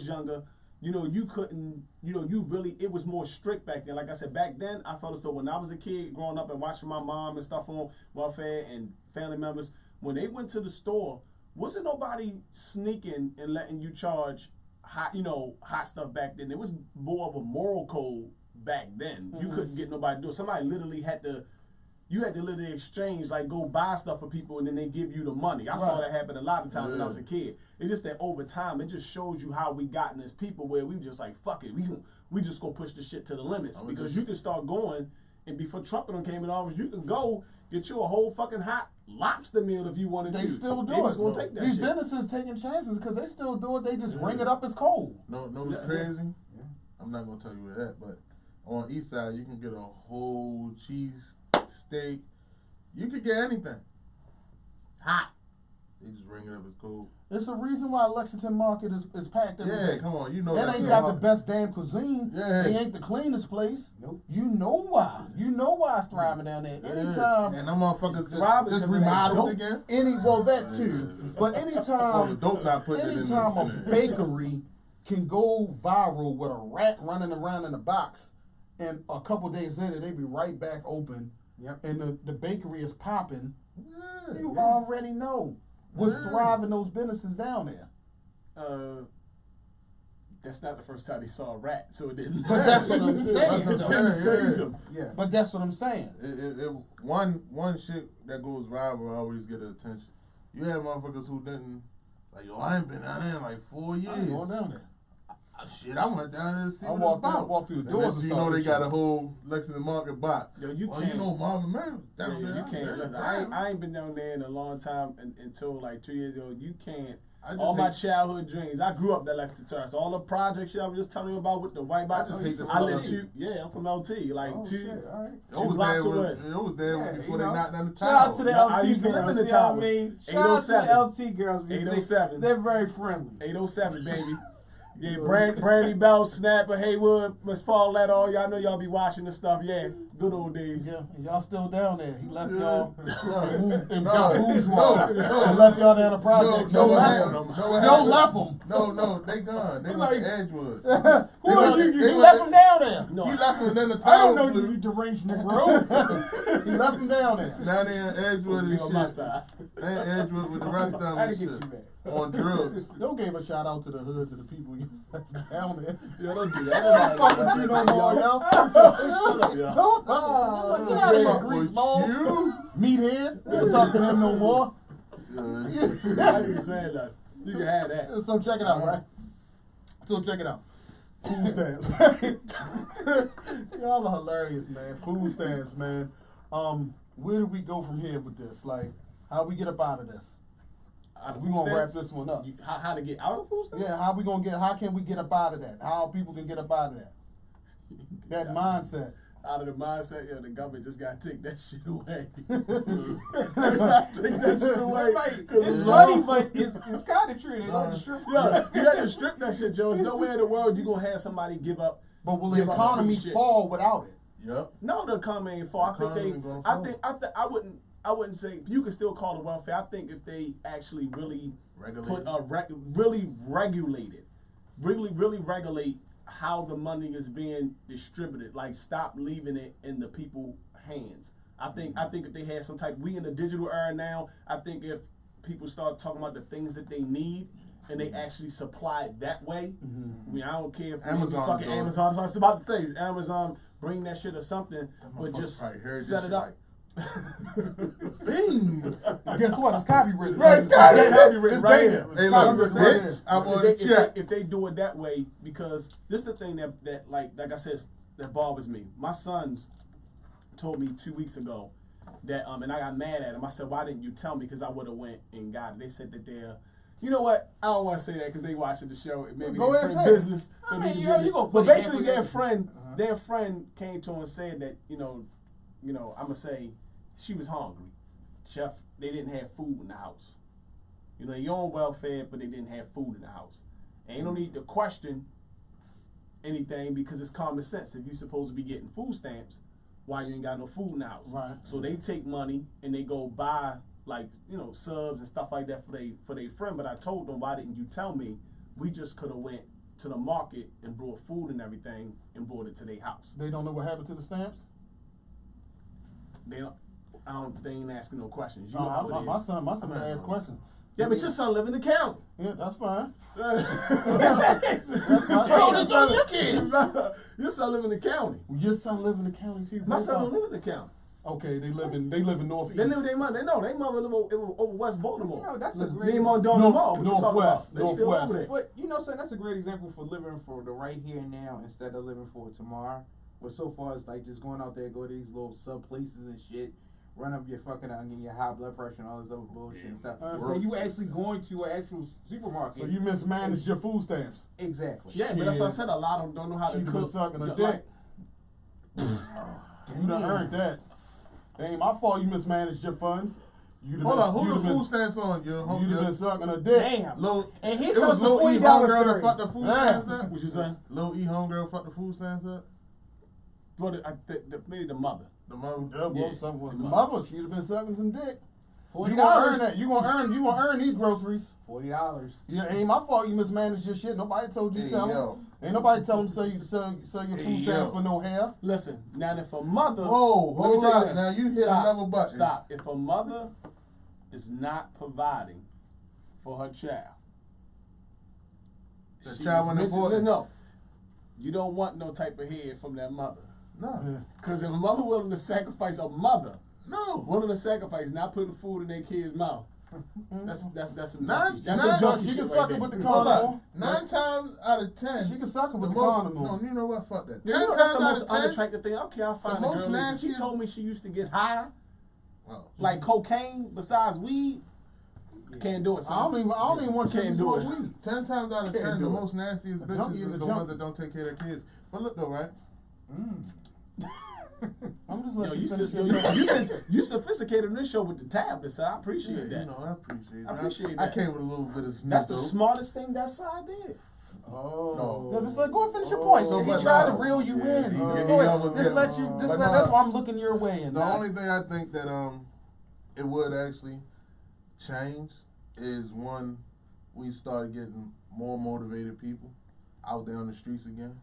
younger, you couldn't, it was more strict back then. Like I said, back then, I felt as though when I was a kid, growing up and watching my mom and stuff on welfare and family members, when they went to the store, wasn't nobody sneaking and letting you charge hot stuff back then. It was more of a moral code back then. You couldn't get nobody to do it. Somebody literally had to. You had to literally exchange, like go buy stuff for people and then they give you the money. I saw that happen a lot of times when I was a kid. It's just that over time, it just shows you how we gotten as people where we just like, fuck it, we just gonna push the shit to the limits. Because you can start going, and before Trump came in office, you can go get you a whole fucking hot lobster meal if you wanted to. They still do it. Gonna take that These shit. businesses taking chances because they still do it. They just ring it up as cold. No, what's crazy? Yeah. I'm not gonna tell you where that, but on East Side, you can get a whole cheese steak. You could get anything. Hot. They just ring it up as cold. It's the reason why Lexington Market is packed every day. Yeah, come on. You know that ain't got the best damn cuisine. Yeah. They ain't the cleanest place. Nope. You know why. You know why it's thriving down there. Anytime. And them motherfuckers just remodeled again. That too. But anytime a bakery can go viral with a rat running around in a box, and a couple days later they be right back open. Yep. And the bakery is popping. Yeah, you already know what's thriving those businesses down there. That's not the first time they saw a rat, so it didn't. But that's what I'm saying. Yeah. But that's what I'm saying. One shit that goes viral always get attention. You have motherfuckers who didn't, like, I ain't been down there in like 4 years. I ain't going down there. Shit, I went down there to see I what walked it's about. out, walked through the And doors. next thing you know, they got a whole Lexington Market bot. Yo, you Oh, can't. you know Marvin Merrill down there. You can't. Listen, I ain't been down there in a long time until like 2 years ago. You can't. All my childhood dreams. I grew up at Lexington Terrace. All the projects y'all was just telling me about with the white box. I just hate the I smell live of two. Yeah, I'm from LT. Like two It blocks away. It was there before they knocked down the tower. Shout out to the LT I used to live in the tower. Shout out to the LT girls. 807. They're very friendly. 807, baby. Yeah, Brandy Bell, Snapper, Haywood, Miss Paulette, all y'all know y'all be watching this stuff. Yeah, good old days. Yeah, and y'all still down there. He left y'all and No. left y'all down the project. No, left them. No, they gone. They went to Edgewood. Who are you? You left them down there. No, He left them and then the I don't tower know you deranged Negro. He left them down there. Now they in Edgewood and on my shit. side. They in Edgewood with the rest of them I and didn't get shit. you back. On drugs. Don't give a shout out to the hood, to the people you left down there. Yo, don't do I don't fuck with you no more, yo. Don't fuck. Get out of here, grease ball. Meathead. Don't talk to him no more. I ain't saying that. You can have that. So check it out, right? So check it out. Food stamps. Y'all are hilarious, man. Food stamps, man. Where do we go from here with this? Like, how we get up out of this? We gonna wrap this one up. How to get out of food stamps? Yeah, how can we get up out of that? How people can get up out of that? That mindset. Out of the mindset, yeah, the government just gotta take that shit away. Take that shit away. It's funny, but it's kind of true. They don't strip. Yeah, you got to strip that shit, Joe. There's nowhere in the world you gonna have somebody give up. But will the economy fall without it? Yep. No, the economy ain't fall. I wouldn't say you can still call it welfare. I think if they actually really really regulate how the money is being distributed, like stop leaving it in the people's hands. I think if they had some type, we in the digital era now. I think if people start talking about the things that they need and they actually supply it that way. I mean, I don't care if Amazon, it's about the things. Amazon bring that shit or something, but just set it up. Bing! Guess what? It's copywritten. Right, it's copywritten right here. Hey, look, bitch, I want to check. If they do it that way, because this is the thing that like I said, that bothers me. My sons told me 2 weeks ago that and I got mad at him. I said, why didn't you tell me? Because I would have went and got it. They said that they're, you know what? I don't want to say that because they watching the show. Maybe Go their ahead, friend business. I mean, you gonna but put basically, it their friend came to him and said that I'm gonna say she was hungry. Chef, they didn't have food in the house. You know, you're on welfare, but they didn't have food in the house. Ain't no need to question anything because it's common sense. If you're supposed to be getting food stamps, why you ain't got no food in the house? Right. So they take money and they go buy subs and stuff like that for their friend. But I told them, why didn't you tell me? We just could have went to the market and brought food and everything and brought it to their house. They don't know what happened to the stamps? They ain't asking no questions. You know how it is. My son asked questions. Yeah, but your son live in the county. Yeah, that's fine. Your son live in the county. Your son live in the county too. My son don't live in the county. Okay, they live in Northeast. They live with their mother. Their mother live over West Baltimore. That's a great Northwest. But son, that's a great example for living for the right here and now instead of living for tomorrow. But so far it's like just going out there, go to these little sub places and shit, run up your fucking and get your high blood pressure and all this other bullshit and stuff. So you actually going to an actual supermarket. So you mismanaged your food stamps. Exactly. Yeah, but that's what I said. A lot of them don't know how to cook. Sucking a dick. You done earned that. It ain't my fault you mismanaged your funds. Hold on, who the food stamps on? You'd have been sucking a dick. Damn. And here comes the $40 homegirl that fucked the food stamps up? What you saying? Lil E homegirl fucked the food stamps up? Well, maybe the mother. The mother? The mother, she'd have been sucking some dick. $40. You gonna earn that. You gonna earn these groceries. $40. Yeah, ain't my fault you mismanaged your shit. Nobody told you sell them. Ain't nobody tell them sell your food stamps for no hair. Listen, now if a mother... Whoa, hold on. Now you hit another button. Stop. If a mother is not providing for her child... The child wasn't important? No. You don't want no type of head from that mother. No. Because if a mother willing to sacrifice a mother... No. Willing to sacrifice not putting food in their kid's mouth... That's some Nine- that's nine- some junkie She shit can right suck there. it with the Hold condom. up. 9 times out of 10. She can suck it with the most- condom. No, you know what? Fuck that. Yeah, 10 you know that's the times most out of 10. unattractive thing. Okay, I'll find a most girl. Listen, she nastiest- told me she used to get high, Well, like cocaine besides weed. Can't do it. I don't even want you to Can't do smoke it. weed. 10 times out of Can't 10, do the it. most nastiest A junkie bitches is is a the junkie. ones that don't take care of their kids. But look though, right? I'm just Yo, letting you, you finish yo, your you sophisticated in this show with the tablets, so I appreciate that. You know, I appreciate I that. appreciate I that. came with a little bit of sneak. That's the though. smartest thing that side did. No. Yeah, just let go and finish your point. So, He but tried to no. reel you Yeah, in. he- Just he go ahead. almost Just did. let you. But That's no. why I'm looking your way. And The only thing I think that it would actually change is one, we started getting more motivated people out there on the streets again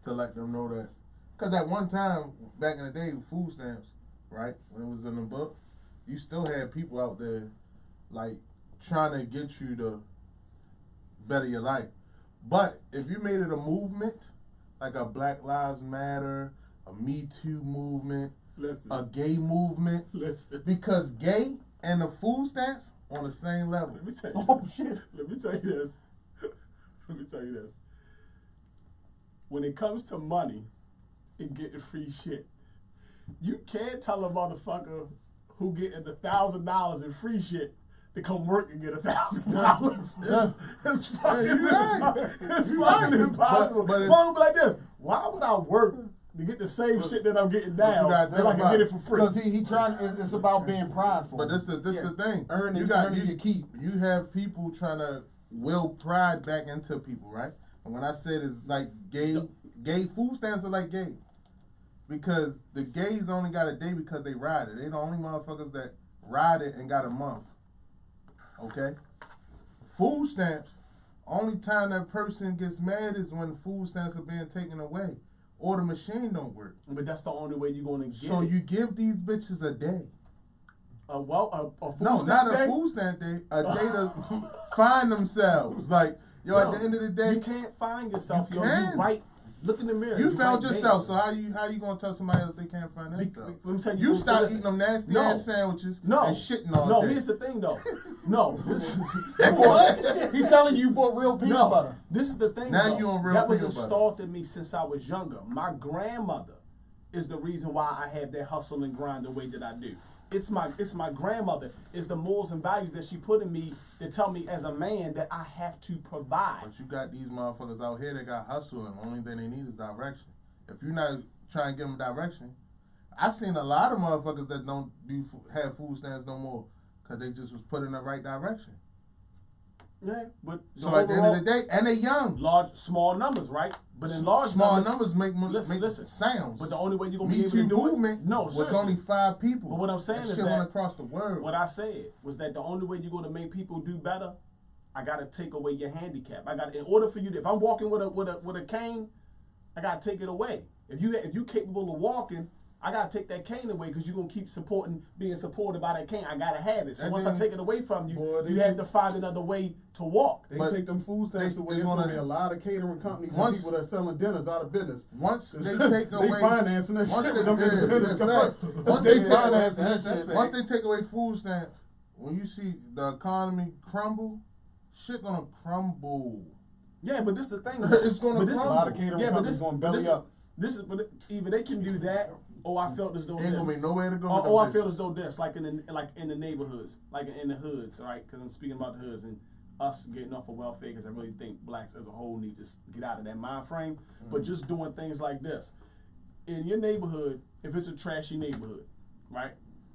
to let them know that, because at one time back in the day with food stamps, right, when it was in the book, you still had people out there like trying to get you to better your life. But if you made it a movement, like a Black Lives Matter, a Me Too movement, Listen. a gay movement, Listen. because gay and the food stamps on the same level. Let me tell you oh this. shit. Let me tell you this. Let me tell you this. When it comes to money and getting free shit, you can't tell a motherfucker who getting $1,000 in free shit to come work and get $1,000. Yeah. It's fucking, you're right. it's fucking impossible. But if- Mom would be like this. Why would I work to get the same shit that I'm getting now gotta if think I can about get it for free? Because he trying. It's about being prideful. But this the thing. Earning your keep. You have people trying to will pride back into people, right? And when I said it's like gay food stamps are like gay. Because the gays only got a day because they ride it. They the only motherfuckers that ride it and got a month. Okay? Food stamps, only time that person gets mad is when food stamps are being taken away. Or the machine don't work. But that's the only way you're going to get So it. you give these bitches a day. A food No, stamp not day? a food stamp day. A day to find themselves. Like, yo, at the end of the day, you can't find yourself. You You can. right. Look in the mirror. you found right yourself. there. So how you gonna tell somebody else they can't find themselves? Let me tell you. You so stop listen. eating them nasty No. ass sandwiches No. and shitting all No, day. here's the thing though. No, this He telling you bought real peanut no. butter. This is the thing. Now though. you on real that was peanut butter. installed in me since I was younger. My grandmother is the reason why I have that hustle and grind the way that I do. It's my grandmother. It's the morals and values that she put in me that tell me as a man that I have to provide. But you got these motherfuckers out here that got hustle, and the only thing they need is direction. If you're not trying to give them direction, I've seen a lot of motherfuckers that don't have food stamps no more because they just was put in the right direction. Yeah, but So at the end of the day, and they young. small numbers, right? But in large small numbers make listen. sounds. But the only way you're gonna Me be able Too to do movement it, no, was seriously. only 5 people. But what I'm saying that is shit that went across the world. what I said was that the only way you're gonna make people do better, I gotta take away your handicap. In order for you to, if I'm walking with a cane, I gotta take it away. If you capable of walking, I gotta take that cane away because you're gonna keep being supported by that cane. I gotta have it. So And once then- I take it away from you, Boy, they you have keep- to find another way to walk. They But take them food stamps they away. There's wanna- gonna be a lot of catering companies Once- and people that selling dinners out of business. Once they take away, They financing that once shit. they- Them yeah, independents yeah, come facts. up. Once They they take away, financing that shit. once they take away food stamps, when you see the economy crumble, shit gonna crumble. Yeah, but this is the thing. It's gonna But this is- crumble. A lot of catering Yeah, but companies this going but belly this- up. This is but either they can do that, or I felt as though Ain't gonna this. be nowhere to go. Oh, with I them feel bitches. as though this, like in the neighborhoods, like in the hoods, right? Because I'm speaking about the hoods and us getting off of welfare. Because I really think blacks as a whole need to get out of that mind frame. But just doing things like this in your neighborhood, if it's a trashy neighborhood, right?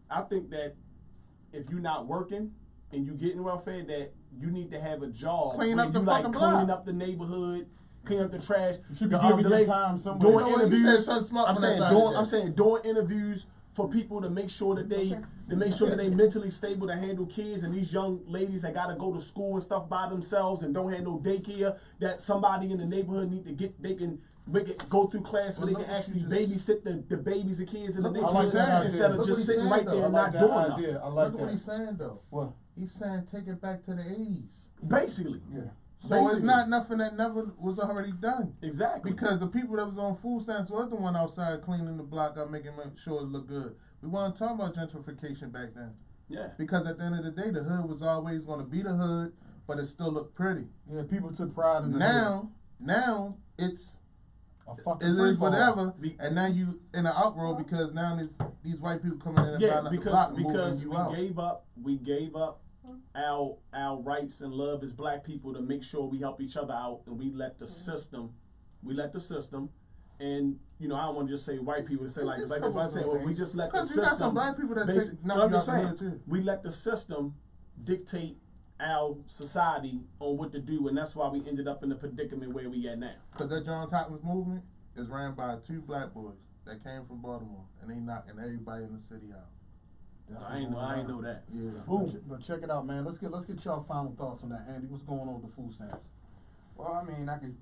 I think that if you're not working and you getting welfare, that you need to have a job Clean where up the you like fucking cleaning block. up the neighborhood. Clean up the trash. You should be the giving the your lady- time somewhere. doing You know what? You interviews. said something smart I'm from that saying side doing. of I'm that. saying doing interviews for people to make sure that they mentally stable to handle kids and these young ladies that gotta go to school and stuff by themselves and don't have no daycare. That somebody in the neighborhood need to get they can make it go through class where Well, they can look what you actually babysit the babies and kids in the Look what neighborhood he's saying out instead there. of Look just what he's sitting saying, right though. there I and like not that doing idea. nothing. I like Look at what he's that. saying though. What? He's saying take it back to the 80s. Basically, Yeah. So it's Basically. not nothing that never was already done. exactly. Because the people that was on food stamps was the one outside cleaning the block up, making sure it looked good. We weren't talking about gentrification back then. Yeah. Because at the end of the day, the hood was always going to be the hood, but it still looked pretty. Yeah, people took pride in the hood. Now it's a fucking it is whatever, Be, and now you in an outroar because now these white people coming in and yeah, buying the block and because you we out. gave up our rights and love as black people to make sure we help each other out, and we let the system, and you know I don't want to just say white people to say like that's what I say. Well, we just let the system. You got some black people that take I'm just saying we let the system dictate our society on what to do, and that's why we ended up in the predicament where we at now. Because that John Hopkins movement is ran by 2 black boys that came from Baltimore, and they knocking everybody in the city out. I ain't know that. Yeah. Boom. But check it out, man. Let's get y'all final thoughts on that, Andy. What's going on with the food stamps? Well, I mean, I can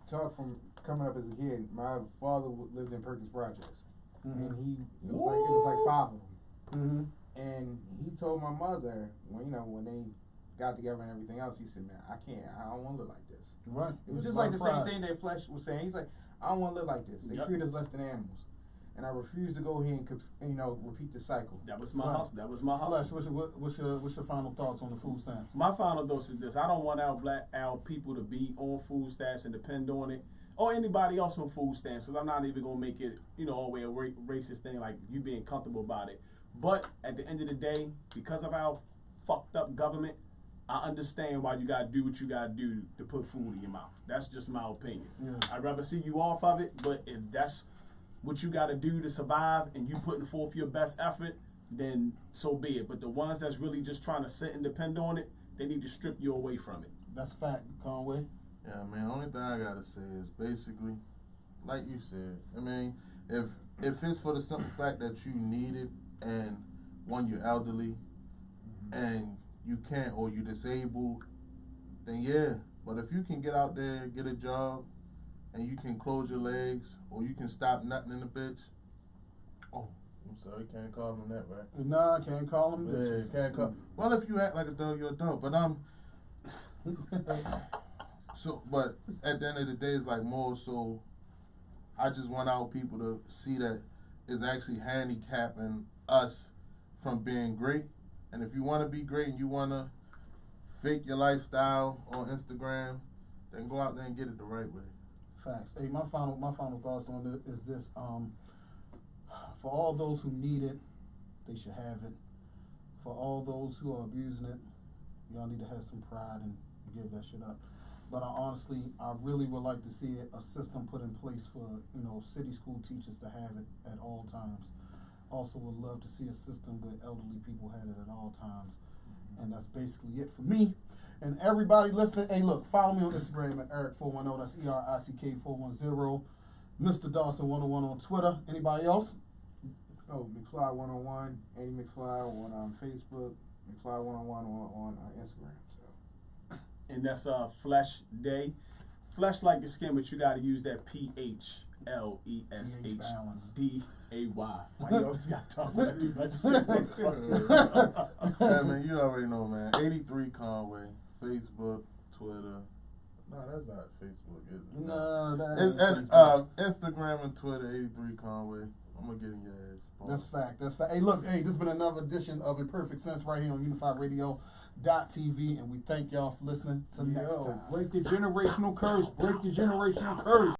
talk from coming up as a kid. My father lived in Perkins Projects, and it was like 5 of them. And he told my mother when they got together and everything else, he said, "Man, I don't want to live like this." Right. It was just like the same thing that Flesh was saying. He's like, "I don't want to live like this. They treat us less than animals." And I refuse to go here and repeat the cycle. That was my hustle. That was my hustle. Flesh, what's your final thoughts on the food stamps? My final thoughts is this: I don't want our people to be on food stamps and depend on it, or anybody else on food stamps. Because I'm not even gonna make it, all the way a racist thing like you being comfortable about it. But at the end of the day, because of our fucked up government, I understand why you gotta do what you gotta do to put food in your mouth. That's just my opinion. Yeah. I'd rather see you off of it, but if that's what you gotta do to survive and you putting forth your best effort, then so be it. But the ones that's really just trying to sit and depend on it, they need to strip you away from it. That's fact, Conway. Yeah, man. Only thing I gotta say is basically, like you said. I mean, if it's for the simple fact that you need it, and one, you're elderly, and you can't, or you're disabled, then yeah. But if you can get out there, get a job, and you can close your legs, or you can stop nutting in the bitch. Oh, I'm sorry, can't call them that, right? Nah, can't call them bitches. Yeah, can't call. Well, if you act like a dog, you're a dog. But but at the end of the day, it's like more so. I just want our people to see that it's actually handicapping us from being great. And if you want to be great and you want to fake your lifestyle on Instagram, then go out there and get it the right way. Facts. Hey, my final thoughts on it is this: for all those who need it, they should have it. For all those who are abusing it, y'all need to have some pride and give that shit up. But I really would like to see a system put in place for city school teachers to have it at all times. Also would love to see a system where elderly people had it at all times. And that's basically it for me. And everybody listening, hey, look, follow me on Instagram at Eric410. That's ERICK410. Mr. Dawson101 on Twitter. Anybody else? Oh, McFly101, Andy McFly on Facebook, McFly101 on Instagram. So. And that's Flesh Day. Flesh like your skin, but you got to use that PHLESHDAY. Why you always got to talk about too much shit? Yeah, man, you already know, man. 83 Conway, Facebook, Twitter. No, that's not Facebook, is it? No, it's Instagram and Twitter, 83 Conway. I'm going to get in your ass. That's fact. Hey, look, this has been another edition of Imperfect Sense right here on UnifiedRadio.tv, and we thank y'all for listening. Till next time. Break the generational curse. Break the generational curse.